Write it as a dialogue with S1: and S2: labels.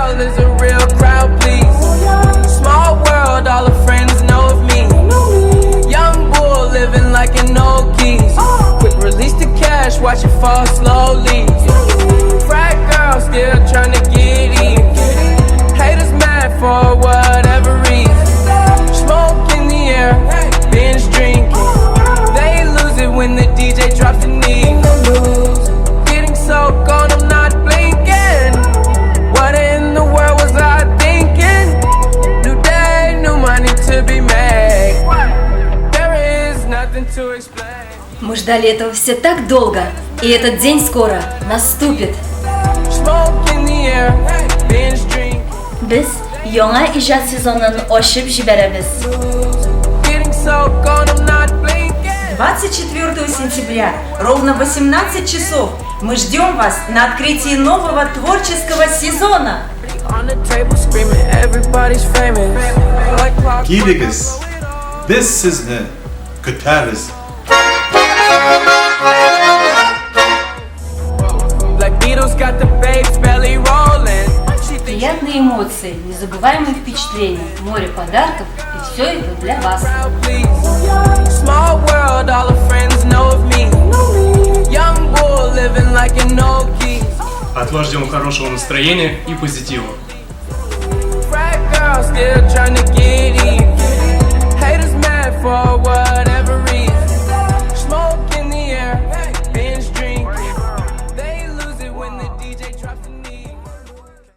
S1: girl is a real crowd, please. Small world, all her friends know of me. Young bull living like an old geese. Quick release the cash, watch it fall slowly. Frat girl still trying to get in. Haters mad for whatever reason. Smoke in the air, binge drinking. They lose it when the DJ drops the knee. Getting so gone, I'm not blinking. What in the world was I thinking? New day, new money to be made. There is nothing to explain.
S2: Мы ждали этого все так долго, и этот день скоро наступит.
S1: Smoke in the air, binge drinking.
S2: Biz яңа иҗат сезонын ачып җибәрәбез.
S1: Getting so gone, I'm not blinking.
S3: 24 сентября, ровно в 18 часов, мы ждем вас на открытии нового творческого сезона.
S1: On the table screaming, everybody's famous. Like clock.
S4: Gidigiz. Biz sizni kutamiz.
S1: Black Beatles got the babes belly rolling. She thinks
S2: Приятные эмоции, незабываемые впечатления, море подарков, и все это для вас.
S1: proud, please. Small world, all her friends know of me. Young bull living like an old geese.
S5: От вас ждем хорошего настроения и позитива.